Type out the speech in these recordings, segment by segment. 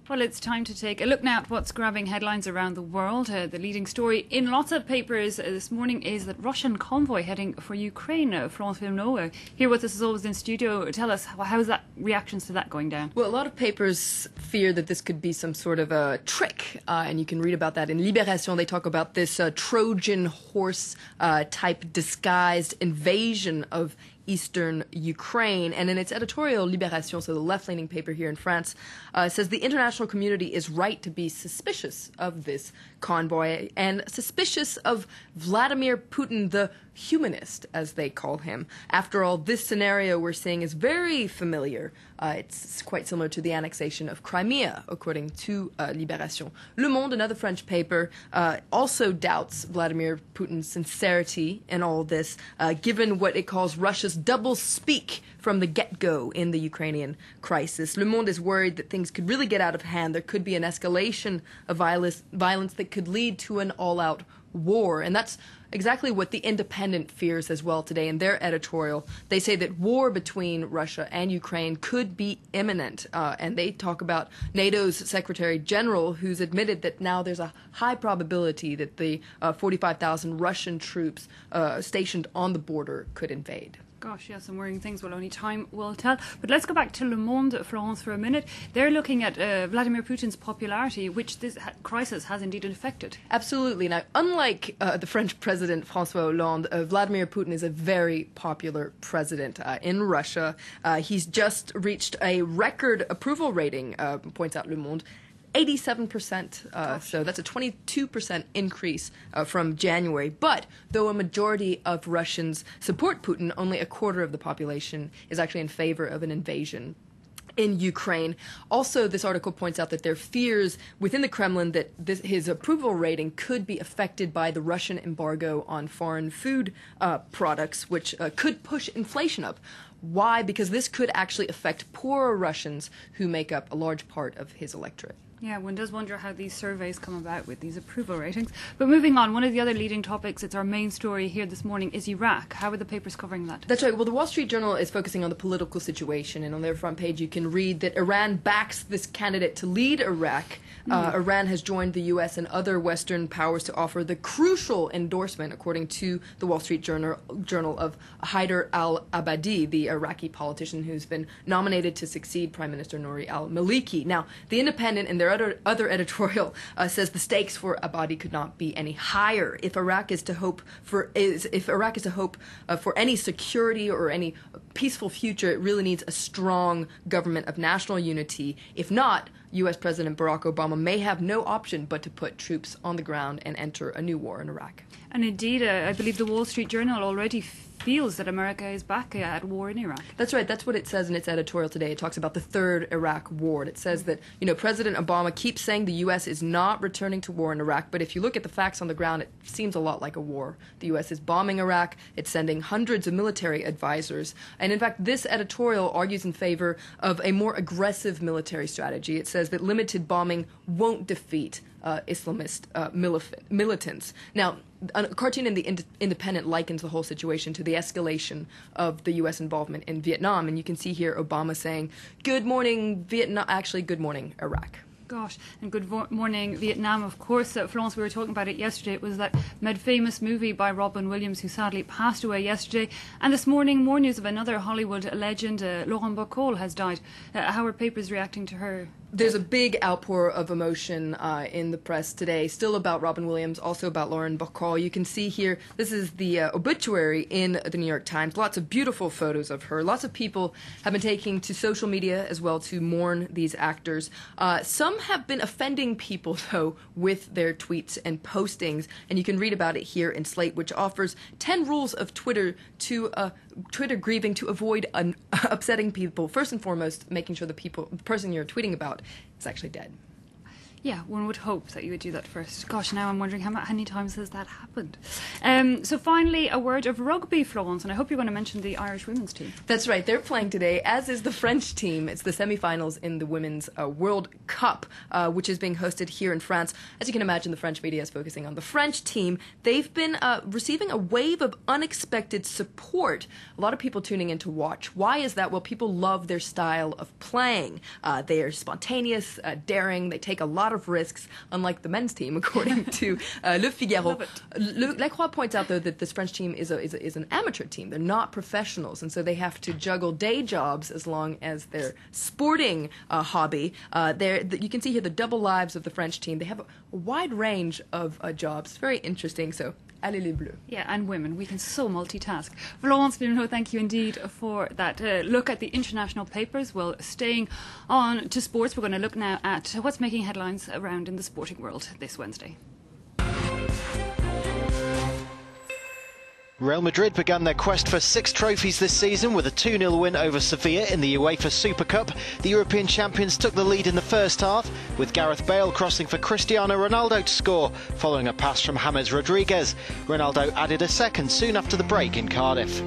Well, it's time to take a look now at what's grabbing headlines around the world. The leading story in lots of papers this morning is that Russian convoy heading for Ukraine. Florence Villeneuve here with us as always in studio. Tell us, how's that reactions to that going down? Well, a lot of papers fear that this could be some sort of a trick, and you can read about that in Libération. They talk about this Trojan horse type disguised invasion of eastern Ukraine. And in its editorial, Libération, so the left-leaning paper here in France, says the international community is right to be suspicious of this convoy and suspicious of Vladimir Putin, the humanist, as they call him. After all, this scenario we're seeing is very familiar. It's quite similar to the annexation of Crimea, according to Libération. Le Monde, another French paper, also doubts Vladimir Putin's sincerity in all this, given what it calls Russia's double speak from the get-go in the Ukrainian crisis. Le Monde is worried that things could really get out of hand. There could be an escalation of violence that could lead to an all-out war. And that's exactly what The Independent fears as well today in their editorial. They say that war between Russia and Ukraine could be imminent. And they talk about NATO's Secretary General, who's admitted that now there's a high probability that the 45,000 Russian troops stationed on the border could invade. Gosh, yes, some worrying things. Well, only time will tell. But let's go back to Le Monde, Florence, for a minute. They're looking at Vladimir Putin's popularity, which this crisis has indeed affected. Absolutely. Now, unlike the French president François Hollande, Vladimir Putin is a very popular president in Russia. He's just reached a record approval rating, points out Le Monde. 87%, so that's a 22% increase from January. But though a majority of Russians support Putin, only a quarter of the population is actually in favor of an invasion in Ukraine. Also, this article points out that there are fears within the Kremlin that his approval rating could be affected by the Russian embargo on foreign food products, which could push inflation up. Why? Because this could actually affect poorer Russians who make up a large part of his electorate. Yeah, one does wonder how these surveys come about with these approval ratings. But moving on, one of the other leading topics, it's our main story here this morning, is Iraq. How are the papers covering that? That's right. Well, the Wall Street Journal is focusing on the political situation, and on their front page you can read that Iran backs this candidate to lead Iraq. Iran has joined the U.S. and other Western powers to offer the crucial endorsement, according to the Wall Street Journal, of Haider al-Abadi, the Iraqi politician who's been nominated to succeed Prime Minister Nouri al-Maliki. Now, The Independent, in their other editorial, says the stakes for Abadi could not be any higher. If Iraq is to hope for any security or any peaceful future, it really needs a strong government of national unity. If not, U.S. President Barack Obama may have no option but to put troops on the ground and enter a new war in Iraq. And indeed, I believe the Wall Street Journal already feels that America is back at war in Iraq. That's right. That's what it says in its editorial today. It talks about the third Iraq war. It says that, President Obama keeps saying the U.S. is not returning to war in Iraq, but if you look at the facts on the ground, it seems a lot like a war. The U.S. is bombing Iraq. It's sending hundreds of military advisors. And in fact, this editorial argues in favor of a more aggressive military strategy. It says that limited bombing won't defeat Islamist militants. Now, a cartoon in The Independent likens the whole situation to the escalation of the U.S. involvement in Vietnam. And you can see here Obama saying, "Good morning, Vietnam," actually, "Good morning, Iraq." Gosh, and good morning, Vietnam, of course. Florence, we were talking about it yesterday. It was that famous movie by Robin Williams, who sadly passed away yesterday. And this morning, more news of another Hollywood legend, Laurent Bacall, has died. How are papers reacting to her? There's a big outpour of emotion in the press today, still about Robin Williams, also about Laurent Bacall. You can see here, this is the obituary in the New York Times. Lots of beautiful photos of her. Lots of people have been taking to social media as well to mourn these actors. Some have been offending people, though, with their tweets and postings, and you can read about it here in Slate, which offers 10 rules of Twitter grieving to avoid upsetting people. First and foremost, making sure the person you're tweeting about is actually dead. Yeah, one would hope that you would do that first. Gosh, now I'm wondering how many times has that happened. So finally, a word of rugby, Florence, and I hope you're going to mention the Irish women's team. That's right, they're playing today, as is the French team. It's the semi-finals in the Women's World Cup, which is being hosted here in France. As you can imagine, the French media is focusing on the French team. They've been receiving a wave of unexpected support. A lot of people tuning in to watch. Why is that? Well, people love their style of playing. They are spontaneous, daring, they take a lot of risks, unlike the men's team, according to Le Figaro. Lacroix points out, though, that this French team is an amateur team. They're not professionals, and so they have to juggle day jobs as long as their sporting hobby. You can see here the double lives of the French team. They have a wide range of jobs. Very interesting, so allez les bleus. Yeah, and women. We can so multitask. Florence Bruno, thank you indeed for that look at the international papers. Well, staying on to sports, we're going to look now at what's making headlines around in the sporting world this Wednesday. Real Madrid began their quest for 6 trophies this season with a 2-0 win over Sevilla in the UEFA Super Cup. The European champions took the lead in the first half, with Gareth Bale crossing for Cristiano Ronaldo to score, following a pass from James Rodriguez. Ronaldo added a second soon after the break in Cardiff.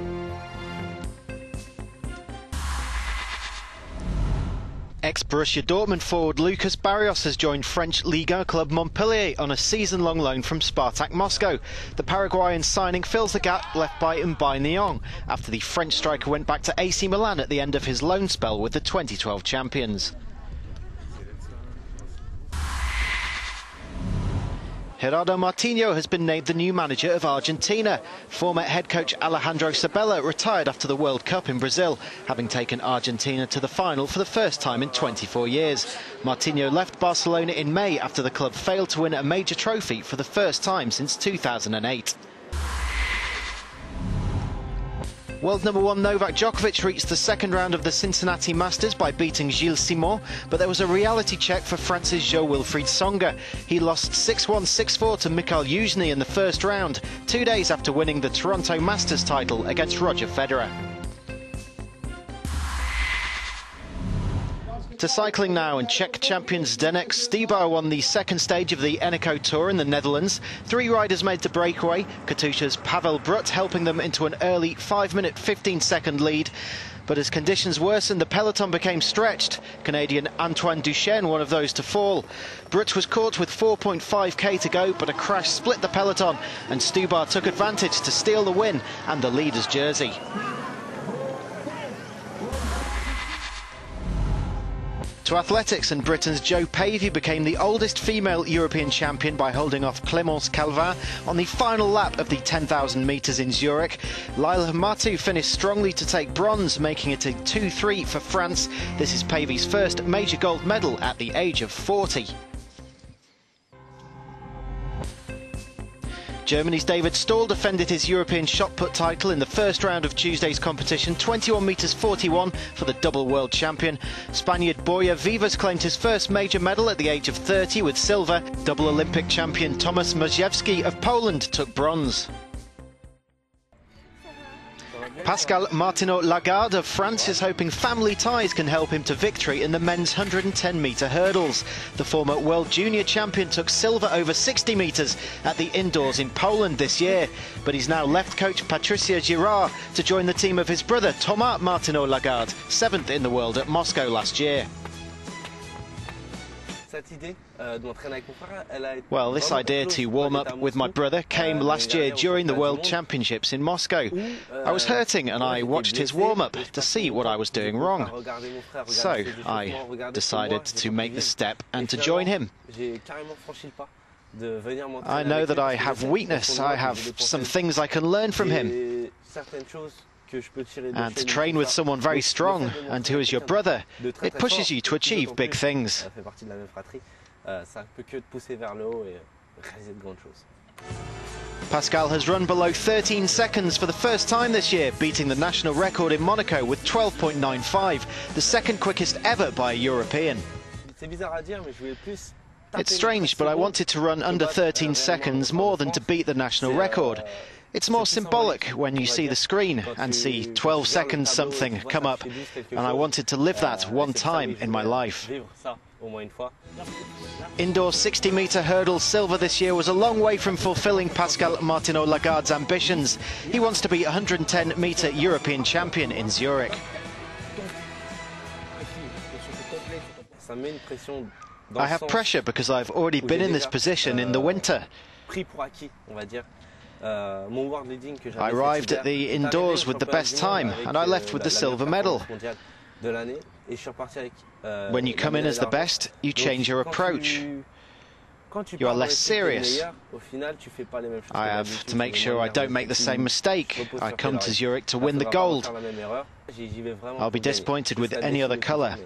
Ex-Borussia Dortmund forward Lucas Barrios has joined French Liga club Montpellier on a season-long loan from Spartak Moscow. The Paraguayan signing fills the gap left by Mbaye Niang after the French striker went back to AC Milan at the end of his loan spell with the 2012 champions. Gerardo Martino has been named the new manager of Argentina. Former head coach Alejandro Sabella retired after the World Cup in Brazil, having taken Argentina to the final for the first time in 24 years. Martino left Barcelona in May after the club failed to win a major trophy for the first time since 2008. World number 1 Novak Djokovic reached the second round of the Cincinnati Masters by beating Gilles Simon, but there was a reality check for France's Jo-Wilfried Tsonga. He lost 6-1, 6-4 to Mikhail Yuzhny in the first round, 2 days after winning the Toronto Masters title against Roger Federer. To cycling now, and Czech champion Zdeněk Štýbar won the second stage of the Eneco Tour in the Netherlands. 3 riders made the breakaway, Katusha's Pavel Brut helping them into an early 5-minute 15-second lead. But as conditions worsened, the peloton became stretched. Canadian Antoine Duchesne, one of those to fall. Brut was caught with 4.5k to go, but a crash split the peloton, and Štýbar took advantage to steal the win and the leader's jersey. To athletics, and Britain's Jo Pavey became the oldest female European champion by holding off Clémence Calvin on the final lap of the 10,000 metres in Zurich. Laila Hamatu finished strongly to take bronze, making it a 2-3 for France. This is Pavey's first major gold medal at the age of 40. Germany's David Stahl defended his European shot put title in the first round of Tuesday's competition, 21 metres 41 for the double world champion. Spaniard Borja Vivas claimed his first major medal at the age of 30 with silver. Double Olympic champion Tomasz Majewski of Poland took bronze. Pascal Martinot-Lagarde of France is hoping family ties can help him to victory in the men's 110-metre hurdles. The former world junior champion took silver over 60 metres at the indoors in Poland this year, but he's now left coach Patricia Girard to join the team of his brother Thomas Martinot-Lagarde, 7th in the world at Moscow last year. Well, this idea to warm up with my brother came last year during the World Championships in Moscow. I was hurting and I watched his warm-up to see what I was doing wrong. So I decided to make the step and to join him. I know that I have weakness, I have some things I can learn from him. And to train with someone very strong and who is your brother, it pushes you to achieve big things. Pascal has run below 13 seconds for the first time this year, beating the national record in Monaco with 12.95, the second quickest ever by a European. It's strange, but I wanted to run under 13 seconds more than to beat the national record. It's more symbolic when you see the screen and see 12 seconds something come up, and I wanted to live that one time in my life. Indoor 60-metre hurdle silver this year was a long way from fulfilling Pascal Martinot-Lagarde's ambitions. He wants to be 110-metre European champion in Zurich. I have pressure because I've already been in this position in the winter. I arrived at the indoors with the best time and I left with the silver medal. When you come in as the best, you change your approach. You are less serious. I have to make sure I don't make the same mistake. I come to Zurich to win the gold. I'll be disappointed with any other colour.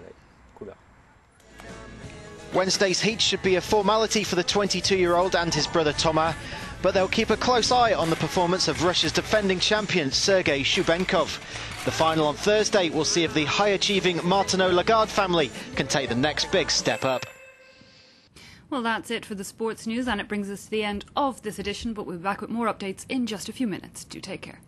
Wednesday's heat should be a formality for the 22-year-old and his brother Thomas, but they'll keep a close eye on the performance of Russia's defending champion Sergei Shubenkov. The final on Thursday will see if the high-achieving Martinot-Lagarde family can take the next big step up. Well, that's it for the sports news, and it brings us to the end of this edition, but we'll be back with more updates in just a few minutes. Do take care.